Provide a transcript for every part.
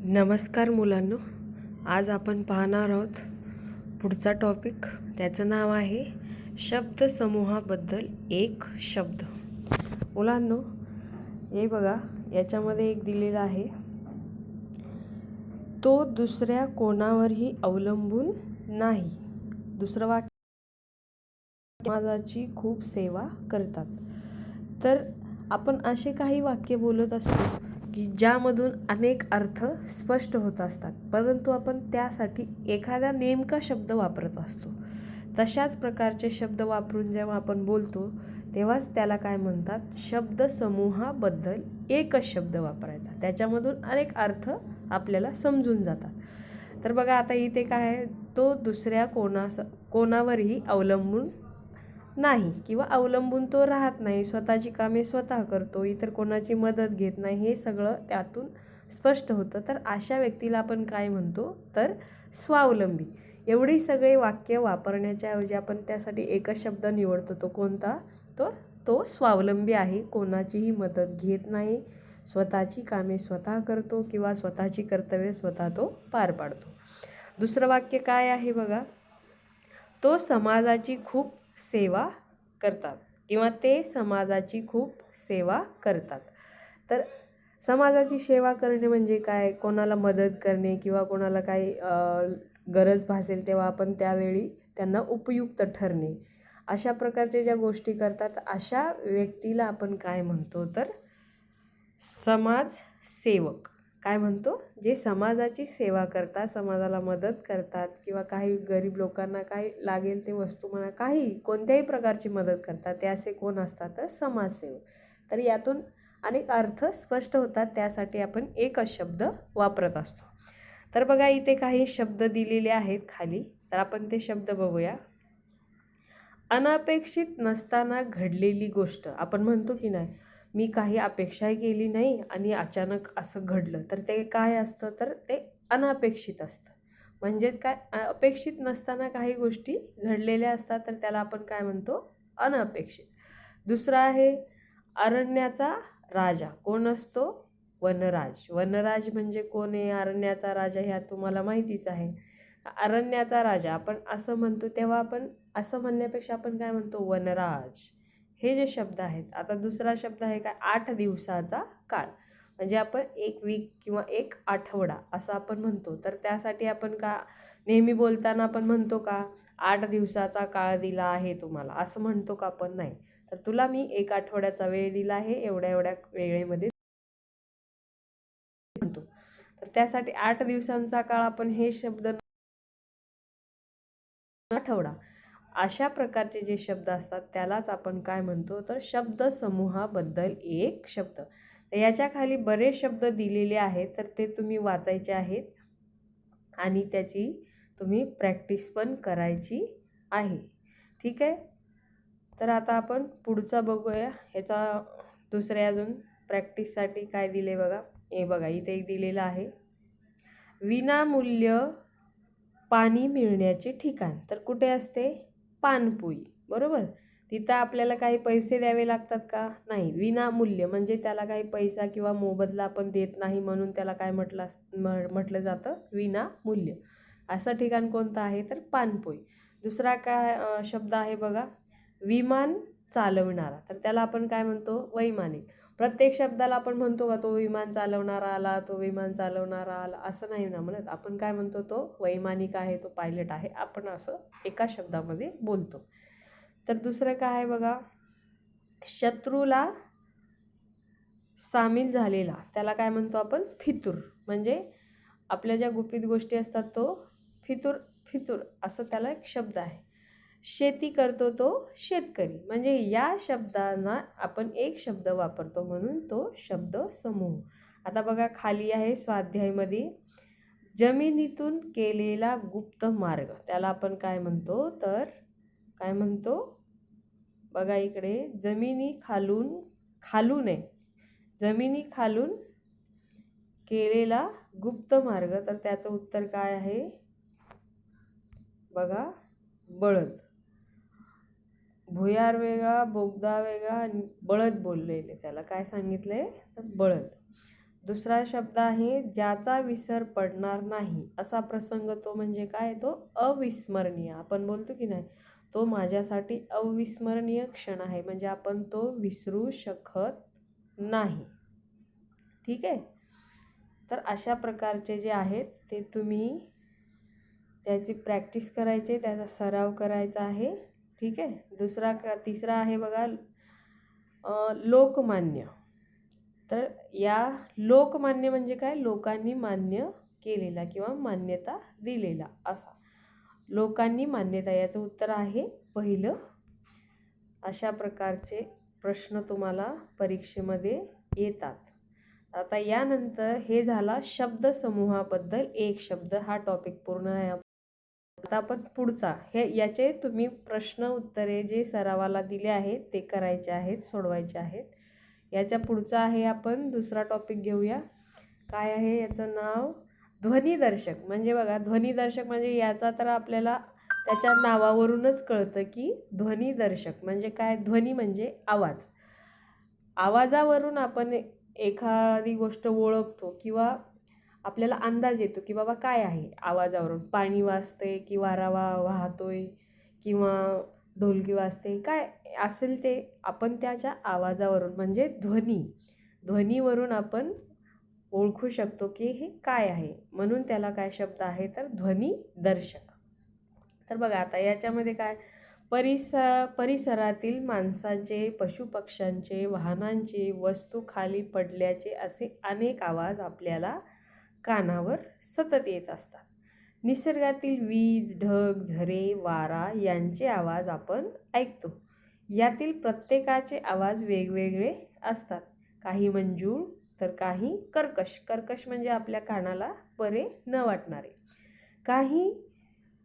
नमस्कार मुलांनो, आज आपण पाहणार आहोत पुढचा टॉपिक. त्याचं नाव आहे शब्दसमूहाबद्दल एक शब्द. मुलांनो, हे बघा, याच्यामध्ये एक दिलेला आहे, तो दुसऱ्या कोणावरही अवलंबून नाही. दुसरं वाक्य, समाजाची खूप सेवा करतात. तर आपण असे काही वाक्य बोलत असतो की ज्यामधून अनेक अर्थ स्पष्ट होत असतात, परंतु आपण त्यासाठी एखादा नेमका शब्द वापरत असतो. तशाच प्रकारचे शब्द वापरून जेव्हा आपण बोलतो तेव्हाच त्याला काय म्हणतात, शब्दसमूहाबद्दल एकच शब्द वापरायचा. त्याच्यामधून अनेक अर्थ आपल्याला समजून जातात. तर बघा, आता इथे काय आहे, तो दुसऱ्या कोणावरही अवलंबून नाही किंवा अवलंबून तो राहत नाही, स्वतःची कामे स्वतः करतो, इतर कोणाची मदत घेत नाही, हे सगळं त्यातून स्पष्ट होतं. तर अशा व्यक्तीला आपण काय म्हणतो, तर स्वावलंबी. एवढी सगळे वाक्य वापरण्याच्या ऐवजी आपण त्यासाठी एकच शब्द निवडतो. तो कोणता? तो स्वावलंबी आहे. कोणाचीही मदत घेत नाही, स्वतःची कामे स्वतः करतो किंवा स्वतःची कर्तव्ये स्वतः तो पार पाडतो. दुसरं वाक्य काय आहे बघा, तो समाजाची खूप सेवा करतात किंवा ते समाजाची खूप सेवा करतात. तर समाजाची सेवा करणे म्हणजे काय, कोणाला मदत करणे किंवा कोणाला काही गरज भासेल तेव्हा आपण त्यावेळी त्यांना उपयुक्त ठरणे, अशा प्रकारचे ज्या गोष्टी करतात अशा व्यक्तीला आपण काय म्हणतो, तर समाजसेवक. काय म्हणतो? जे समाजाची सेवा करतात, समाजाला मदत करतात किंवा काही गरीब लोकांना काही लागेल ते वस्तू म्हणा, काही कोणत्याही प्रकारची मदत करतात, ते असे कोण असतात, तर समाजसेवक. तर यातून अनेक अर्थ स्पष्ट होतात, त्यासाठी आपण एकच शब्द वापरत असतो. तर बघा, इथे काही शब्द दिलेले आहेत खाली, तर आपण ते शब्द बघूया. अनपेक्षित नसताना घडलेली गोष्ट. आपण म्हणतो की नाही, मी काही अपेक्षाही केली नाही आणि अचानक असं घडलं, तर ते काय असतं, तर ते अनपेक्षित असतं. म्हणजेच काय, अपेक्षित नसताना काही गोष्टी घडलेल्या असतात, तर त्याला आपण काय म्हणतो, अनपेक्षित. दुसरा आहे अरण्याचा राजा. कोण असतो? वनराज. वनराज म्हणजे कोण आहे? अरण्याचा राजा, ह्या तुम्हाला माहितीच आहे. अरण्याचा राजा आपण असं म्हणतो, तेव्हा आपण असं म्हणण्यापेक्षा आपण काय म्हणतो, वनराज. हे जे शब्द आहेत. आता दुसरा शब्द आहे काय, 8 दिवसाचा काळ. म्हणजे आपण 1 वीक किंवा 1 आठवडा असं आपण म्हणतो. तर त्यासाठी आपण का नेहमी बोलताना आपण म्हणतो का, 8 दिवसाचा काळ दिला आहे तुम्हाला, असं म्हणतो का आपण? नाही. तर तुला मी 1 आठवड्याचा वेळ दिला आहे, एवढ्या एवढ्या वेळेमध्ये म्हणतो. तर त्यासाठी 8 दिवसांचा काळ आपण हे शब्द, आठवडा, अशा प्रकारचे जे शब्द असतात त्यालाच आपण काय म्हणतो, तर शब्दसमूहाबद्दल एक शब्द. तर याच्या खाली बरेच शब्द दिलेले आहेत, तर ते तुम्ही वाचायचे आहेत आणि त्याची तुम्ही प्रॅक्टिस पण करायची आहे. ठीक आहे. तर आता आपण पुढचा बघूया. ह्याचा दुसऱ्या अजून प्रॅक्टिससाठी काय दिले बघा. हे बघा, इथे एक दिलेलं आहे, विनामूल्य पाणी मिळण्याचे ठिकाण. तर कुठे असते? पानपोई. बरोबर. तिथं आपल्याला काही पैसे द्यावे लागतात का? नाही. विनामूल्य म्हणजे त्याला काही पैसा किंवा मोबदला आपण देत नाही, म्हणून त्याला काय म्हटलं जातं, विनामूल्य. असं ठिकाण कोणतं आहे, तर पानपोई. दुसरा काय शब्द आहे बघा, विमान चालवणारा. तर त्याला आपण काय म्हणतो, वैमानिक. प्रत्येक शब्दाला आपण म्हणतो का, तो विमान चालवणारा आला, तो विमान चालवणारा आला, असं नाही ना म्हणत. आपण काय म्हणतो, तो वैमानिक आहे, तो पायलट आहे, आपण असं एका शब्दामध्ये बोलतो. तर दुसरं काय आहे बघा, शत्रूला सामील झालेला, त्याला काय म्हणतो आपण, फितूर. म्हणजे आपल्या ज्या गुपित गोष्टी असतात, तो फितूर असं त्याला एक शब्द आहे. शेती करतो तो शेतकरी. म्हणजे या शब्दांना आपण एक शब्द वापरतो, म्हणून तो शब्द समूह. आता बघा, खाली आहे स्वाध्यायमध्ये, जमिनीतून केलेला गुप्त मार्ग. त्याला आपण काय म्हणतो, तर काय म्हणतो बघा इकडे, खालून आहे, जमिनी खालून केलेला गुप्त मार्ग. तर त्याचं उत्तर काय आहे बघा, बळद. भुयार वेगळा, बोगदा वेगळा आणि बळद बोललेले, त्याला काय सांगितलंय, तर बळद. दुसरा शब्द आहे ज्याचा विसर पडणार नाही असा प्रसंग, तो म्हणजे काय, तो अविस्मरणीय. आपण बोलतो की नाही, तो माझ्यासाठी अविस्मरणीय क्षण आहे, म्हणजे आपण तो विसरू शकत नाही. ठीक आहे. तर अशा प्रकारचे जे आहेत ते तुम्ही त्याची प्रॅक्टिस करायची, त्याचा सराव करायचा आहे. ठीक आहे. तिसरा आहे बघा लोकमान्य. तर या लोकमान्य म्हणजे काय, लोकांनी मान्य केलेला किंवा मान्यता दिलेला असा. लोकांनी मान्यता, याचं उत्तर आहे पहिलं. अशा प्रकारचे प्रश्न तुम्हाला परीक्षेमध्ये येतात. आता यानंतर हे झाला शब्दसमूहाबद्दल एक शब्द, हा टॉपिक पूर्ण आहे. आता आपण पुढचा, याचे तुम्ही प्रश्न उत्तरे जे सरावाला दिले आहेत ते करायचे आहेत, सोडवायचे आहेत. याच्या पुढचा आहे, आपण दुसरा टॉपिक घेऊया. काय आहे याचं नाव, ध्वनिदर्शक. म्हणजे बघा, ध्वनिदर्शक म्हणजे याचा तर आपल्याला त्याच्या नावावरूनच कळतं की ध्वनिदर्शक म्हणजे काय. ध्वनी म्हणजे आवाज. आवाजावरून आपण एखादी गोष्ट ओळखतो किंवा आपल्याला अंदाज येतो की बाबा काय आहे. आवाजावरून पाणी वाजते की वारा वाहतोय किंवा ढोलकी वाजते, काय असेल ते आपण त्याच्या आवाजावरून म्हणजे ध्वनीवरून आपण ओळखू शकतो की हे काय आहे. म्हणून त्याला काय शब्द आहे तर ध्वनिदर्शक. तर बघा आता याच्यामध्ये काय, परिसरातील माणसांचे, पशुपक्ष्यांचे, वाहनांचे, वस्तू खाली पडल्याचे असे अनेक आवाज आपल्याला कानावर सतत येत असतात. निसर्गातील वीज, ढग, झरे, वारा यांचे आवाज आपण ऐकतो. यातील प्रत्येकाचे आवाज वेगवेगळे असतात. काही मंजूळ तर काही कर्कश म्हणजे आपल्या कानाला बरे न वाटणारे. काही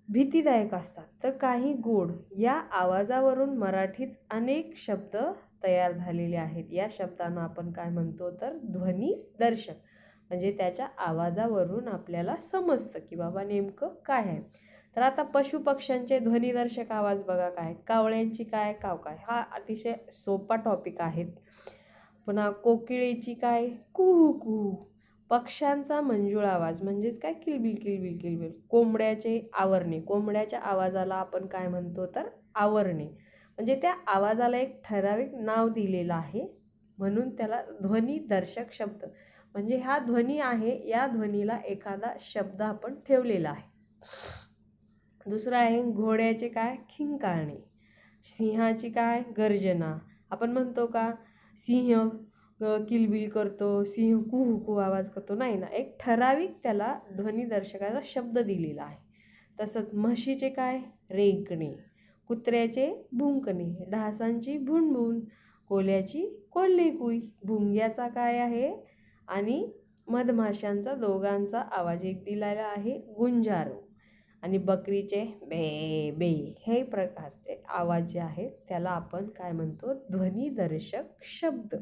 भीतीदायक असतात तर काही गोड. या आवाजावरून मराठीत अनेक शब्द तयार झालेले आहेत. या शब्दांना आपण काय म्हणतो तर ध्वनिदर्शक. म्हणजे त्याच्या आवाजावरून आपल्याला समजतं की बाबा नेमकं काय आहे. तर आता पशुपक्ष्यांचे ध्वनिदर्शक आवाज बघा काय, कावळ्यांची काय, कावकाय, हा अतिशय सोपा टॉपिक आहे. पुन्हा कोकिळेची काय, कुहू कुहू. पक्ष्यांचा मंजूळ आवाज म्हणजेच काय, किलबिल किलबिल किलबिल. कोंबड्याचे आवरणे, कोंबड्याच्या आवाजाला आपण काय म्हणतो तर आवरणे. म्हणजे त्या आवाजाला एक ठराविक नाव दिलेलं आहे, म्हणून त्याला ध्वनिदर्शक शब्द. म्हणजे हा ध्वनी आहे, या ध्वनीला एखादा शब्द आपण ठेवलेला आहे. दुसरं आहे घोड्याचे काय, खिंकाळणे. सिंहाची काय, गर्जना. आपण म्हणतो का सिंह किलबिल करतो, सिंह कुहू कुहू आवाज करतो, नाही ना, एक ठराविक त्याला ध्वनिदर्शकाचा शब्द दिलेला आहे. तसंच म्हशीचे काय, रेंकणे. कुत्र्याचे भुंकणे. ढासांची भुणभुण. कोल्याची कोल्हे कुई. भुंग्याचा काय आहे आणि मधमाशांचा दोघांचा आवाज एक दिलेला आहे, गुंजारो. आणि बकरीचे बे बे. हे प्रकारचे आवाज जे आहेत त्याला आपण काय म्हणतो, ध्वनिदर्शक शब्द.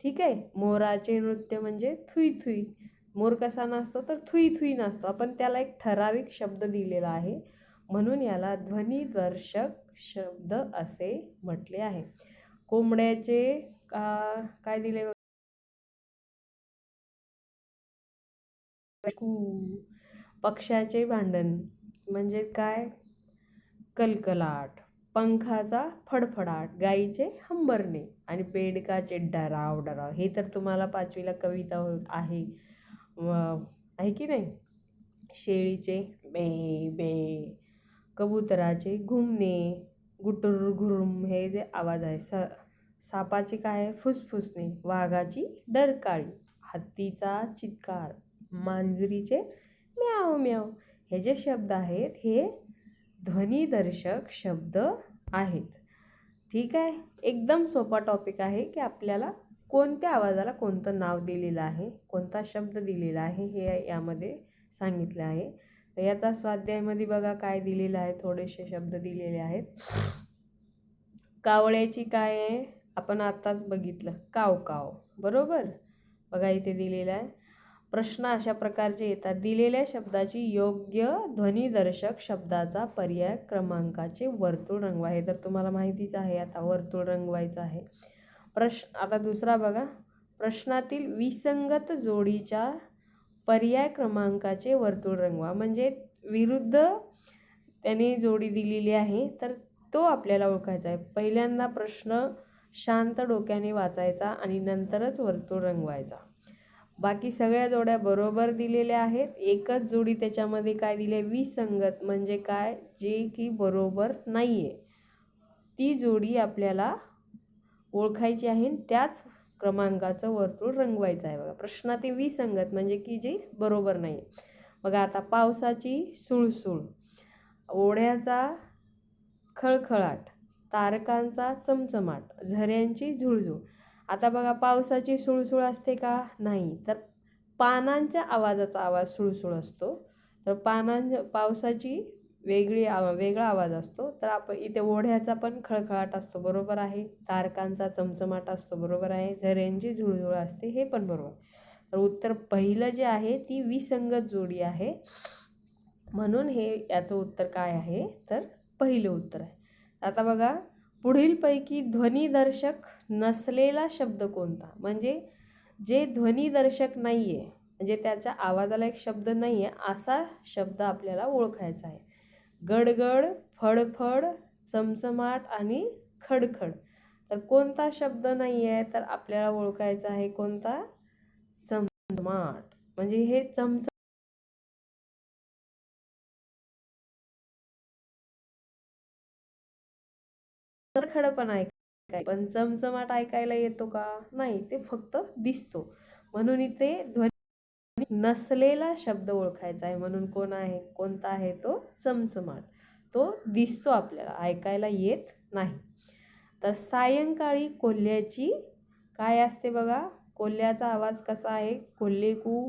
ठीक आहे. मोराचे नृत्य म्हणजे थुई थुई. मोर कसा नाचतो तर थुई थुई नाचतो. आपण त्याला एक ठराविक शब्द दिलेला आहे, म्हणून याला ध्वनिदर्शक शब्द असे म्हटले आहे. कोंबड्याचे काय दिले, पक्ष्याचे भांडण म्हणजे काय, कलकलाट. पंखाचा फडफडाट. गाईचे हंबरणे. आणि बेडकाचे डराव डराव. हे तर तुम्हाला 5वीला कविता आहे आहे की नाही. शेळीचे बे बे. कबुतराचे घुमणे, गुटुर घुरुम हे जे आवाज आहे. सापाचे काय आहे, फुसफुसणे. वाघाची डरकाळी. हत्तीचा चित्कार. मांजरीचे म्याव म्याव. हे जे शब्द आहेत हे ध्वनिदर्शक शब्द आहेत. ठीक आहे. एकदम सोपा टॉपिक आहे की आपल्याला कोणत्या आवाजाला कोणतं नाव दिलेलं आहे, कोणता शब्द दिलेला आहे हे यामध्ये सांगितलं आहे. तर याचा स्वाध्यायामध्ये बघा काय दिलेलं आहे, थोडेसे शब्द दिलेले आहेत. कावळ्याची काय आहे, आपण आत्ताच बघितलं, काव काव. बरोबर. बघा इथे दिलेलं आहे. प्रश्न अशा प्रकारचे येतात. दिलेल्या शब्दाची योग्य ध्वनिदर्शक शब्दाचा पर्याय क्रमांकाचे वर्तुळ रंगवा. हे तर तुम्हाला माहितीच आहे. आता वर्तुळ रंगवायचं आहे. आता दुसरा बघा, प्रश्नातील विसंगत जोडीच्या पर्याय क्रमांकाचे वर्तुळ रंगवा. म्हणजे विरुद्ध त्याने जोडी दिलेली आहे तर तो आपल्याला ओळखायचा आहे. पहिल्यांदा प्रश्न शांत डोक्याने वाचायचा आणि नंतरच वर्तुळ रंगवायचा. बाकी सगळ्या जोड्या बरोबर दिलेल्या आहेत. एकच जोडी त्याच्यामध्ये काय दिली आहे, विसंगत. म्हणजे काय, जे की बरोबर नाही आहे ती जोडी आपल्याला ओळखायची आहे, त्याच क्रमांकाचं वर्तुळ रंगवायचं आहे. बघा, प्रश्नातील विसंगत म्हणजे की जे बरोबर नाही. बघा आता पावसाची सुळसुळ, ओढ्याचा खळखळाट, तारकांचा चमचमाट, झऱ्यांची झुळझुळ. आता बघा, पावसाची सुळसुळ असते का, नाही. तर पानांच्या आवाजाचा आवाज सुळसुळ असतो. तर पावसाची वेगळा आवाज असतो. तर आपण इथे ओढ्याचा पण खळखळाट असतो, बरोबर आहे. तारकांचा चमचमाट असतो, बरोबर आहे. झऱ्यांची झुळझुळ असते, हे पण बरोबर. तर उत्तर पहिलं जे आहे ती विसंगत जोडी आहे, म्हणून हे याचं उत्तर काय आहे, तर पहिलं उत्तर आहे. आता बघा, पुढीलपैकी ध्वनिदर्शक नसलेला शब्द कोणता. म्हणजे जे ध्वनिदर्शक नाही आहे, म्हणजे त्याच्या आवाजाला एक शब्द नाही आहे, असा शब्द आपल्याला ओळखायचा आहे. गडगड, फडफड, चमचमाट आणि खडखड. तर कोणता शब्द नाही आहे, तर आपल्याला ओळखायचा आहे कोणता, चमचमाट. म्हणजे हे खडखड पण ऐकाय, पण चमचमाट ऐकायला येतो का, नाही. ते फक्त दिसतो. म्हणून इथे ध्वनी नसलेला शब्द ओळखायचा आहे. म्हणून कोणता आहे तो, चमचमाट. तो दिसतो आपल्याला, ऐकायला येत नाही. तर सायंकाळी कोल्ह्याची काय असते बघा, कोल्ह्याचा आवाज कसा आहे, कोल्हेकू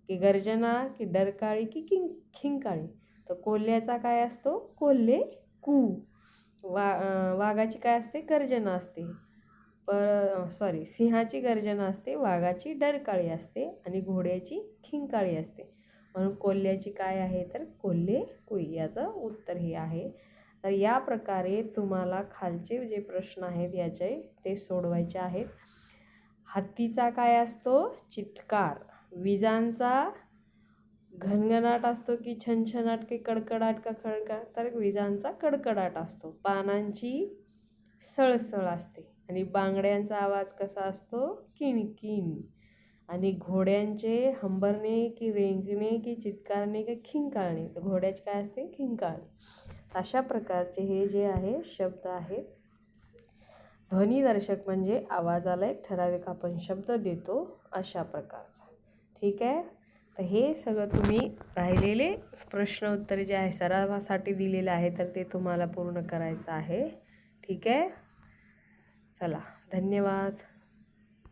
की गर्जना की डरकाळी की खिंकाळी. तर कोल्ह्याचा काय असतो, कोल्हेकू. वाघाची काय असते, गर्जना असते. सिंहाची गर्जना असते, वाघाची डरकाळी असते आणि घोड्याची खिंकाळी असते. म्हणून कोल्ह्याची काय आहे, तर कोल्हेकुई. याचं उत्तर हे आहे. तर या प्रकारे तुम्हाला खालचे जे प्रश्न आहेत याचे ते सोडवायचे आहेत. हत्तीचा काय असतो, चित्कार. विजांचा घनघनाट असतो की छनछनाट की कडकडाट का खडखडाट, तर विजांचा कडकडाट असतो. पानांची सळसळ असते आणि बांगड्यांचा आवाज कसा असतो, किणकिण. आणि घोड्यांचे हंबरणे की रेंगणे की चित्कारणे की खिंकाळणे, तर घोड्याची काय असते, खिंकाळणे. अशा प्रकारचे हे जे आहे शब्द आहेत. ध्वनिदर्शक म्हणजे आवाजाला एक ठराविक आपण शब्द देतो, अशा प्रकारचा. ठीक आहे. तर हे सगळं तुम्ही राहिलेले प्रश्न उत्तरे जे आहे सरावासाठी दिलेले आहे, तर ते तुम्हाला पूर्ण करायचं आहे. ठीक आहे. चला, धन्यवाद.